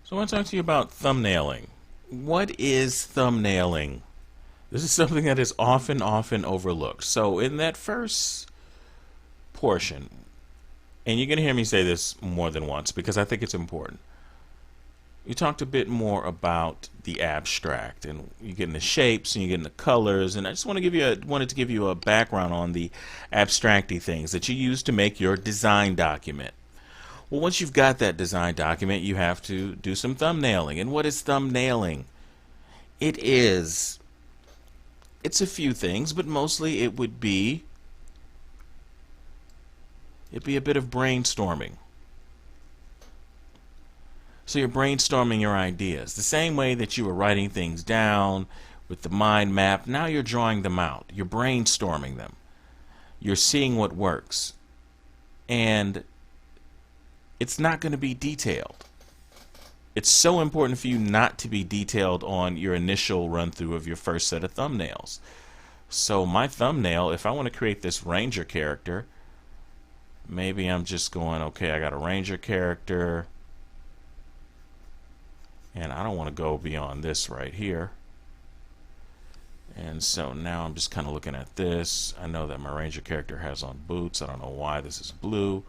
So I want to talk to you about thumbnailing. What is thumbnailing? This is something that is often overlooked. So in that first portion, and you're going to hear me say this more than once because I think it's important. You talked a bit more about the abstract, and you're getting the shapes and you're getting the colors, and I just wanted to give you a background on the abstracty things that you use to make your design document. Well, once you've got that design document, you have to do some thumbnailing. And what is thumbnailing? It's a few things, but mostly it'd be a bit of brainstorming. So you're brainstorming your ideas. The same way that you were writing things down with the mind map, now you're drawing them out. You're brainstorming them. You're seeing what works. And it's not going to be detailed. It's so important for you not to be detailed on your initial run through of your first set of thumbnails. So my thumbnail, if I want to create this ranger character, maybe I'm just going, okay, I got a ranger character, and I don't want to go beyond this right here. And so now I'm just kind of looking at this. I know that my ranger character has on boots. I don't know why this is blue.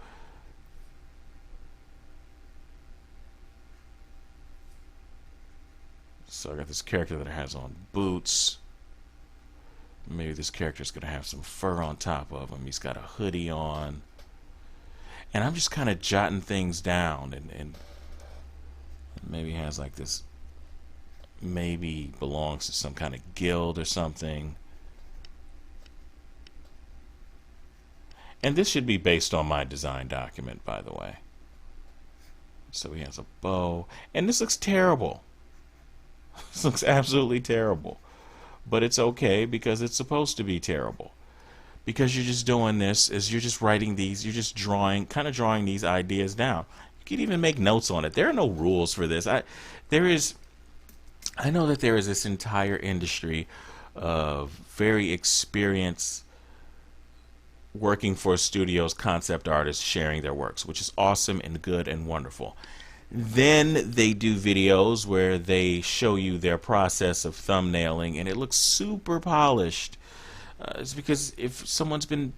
So I got this character that has on boots. Maybe this character is going to have some fur on top of him. He's got a hoodie on. And I'm just kind of jotting things down. And maybe he has like this, maybe belongs to some kind of guild or something. And this should be based on my design document, by the way. So he has a bow. And this looks terrible. This looks absolutely terrible. But it's okay because it's supposed to be terrible. Because you're just doing this is you're just writing these, you're just drawing these ideas down. You can even make notes on it. There are no rules for this. I know that there is this entire industry of very experienced working for studios concept artists sharing their works, which is awesome and good and wonderful. Then they do videos where they show you their process of thumbnailing, and it looks super polished. It's because if someone's been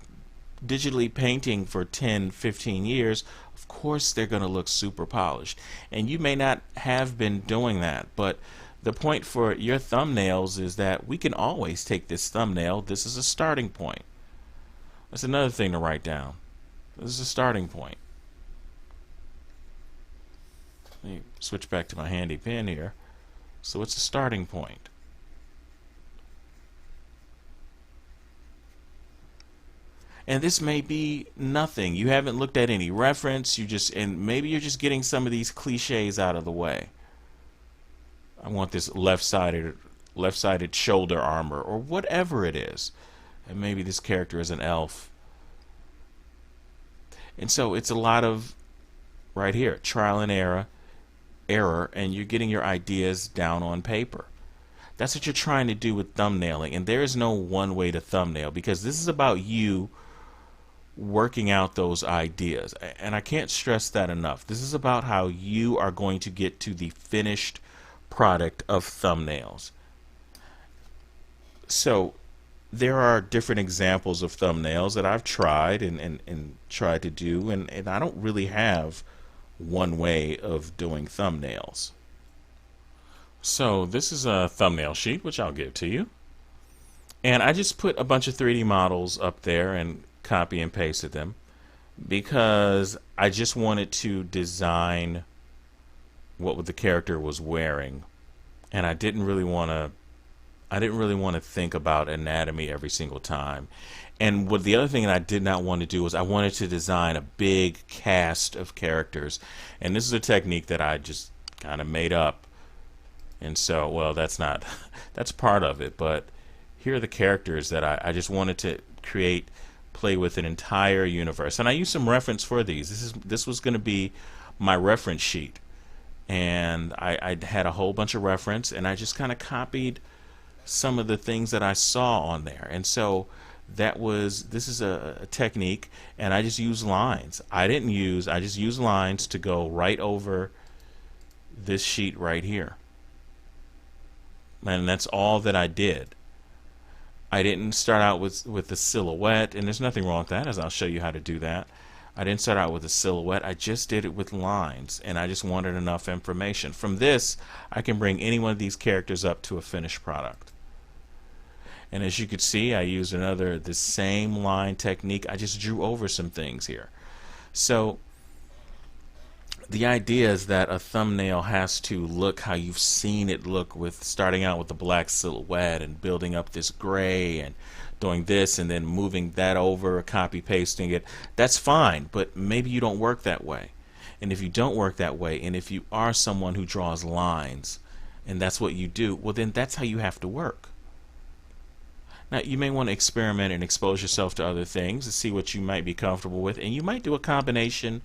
digitally painting for 10, 15 years, of course they're going to look super polished. And you may not have been doing that, but the point for your thumbnails is that we can always take this thumbnail. This is a starting point. That's another thing to write down. This is a starting point. Let me switch back to my handy pen here. So it's a starting point. And this may be nothing. You haven't looked at any reference. And maybe you're just getting some of these cliches out of the way. I want this left-sided shoulder armor or whatever it is. And maybe this character is an elf. And so it's a lot of right here, trial and error, and you're getting your ideas down on paper. That's what you're trying to do with thumbnailing. And there is no one way to thumbnail because this is about you working out those ideas. And I can't stress that enough. This is about how you are going to get to the finished product of thumbnails. So there are different examples of thumbnails that I've tried and tried to do, and I don't really have one way of doing thumbnails. So this is a thumbnail sheet, which I'll give to you. And I just put a bunch of 3D models up there and copy and pasted them because I just wanted to design what the character was wearing. And I didn't really want to think about anatomy every single time. And what the other thing that I did not want to do was I wanted to design a big cast of characters. And this is a technique that I just kind of made up. And so, well, that's part of it. But here are the characters that I just wanted to play with an entire universe. And I used some reference for these. This was going to be my reference sheet. And I had a whole bunch of reference, and I just kind of copied some of the things that I saw on there. And so this is a technique, and I just use lines. I just use lines to go right over this sheet right here. And that's all that I did. I didn't start out with the silhouette, and there's nothing wrong with that, as I'll show you how to do that. I didn't start out with a silhouette. I just did it with lines, and I just wanted enough information. From this, I can bring any one of these characters up to a finished product. And as you can see, I used the same line technique. I just drew over some things here. So the idea is that a thumbnail has to look how you've seen it look, with starting out with the black silhouette and building up this gray and doing this and then moving that over, copy pasting it. That's fine, but maybe you don't work that way. And if you don't work that way, and if you are someone who draws lines and that's what you do, well, then that's how you have to work. Now, you may want to experiment and expose yourself to other things to see what you might be comfortable with, and you might do a combination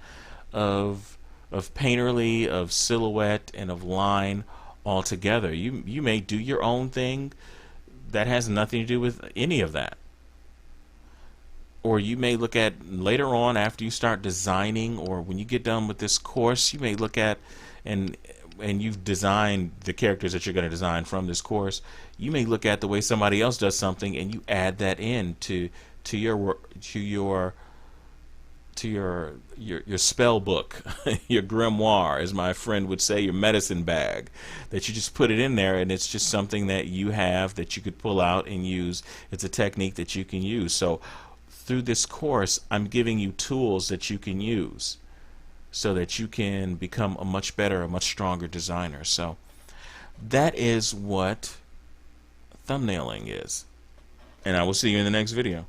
of painterly, of silhouette, and of line all together. You may do your own thing that has nothing to do with any of that. Or you may look at later on, after you start designing, or when you get done with this course, you may look at and you've designed the characters that you're going to design from this course. You may look at the way somebody else does something and you add that in to your spell book, your grimoire, as my friend would say, your medicine bag, that you just put it in there, and it's just something that you have that you could pull out and use. It's a technique that you can use. So through this course, I'm giving you tools that you can use so that you can become a much better, a much stronger designer. So that is what thumbnailing is. And I will see you in the next video.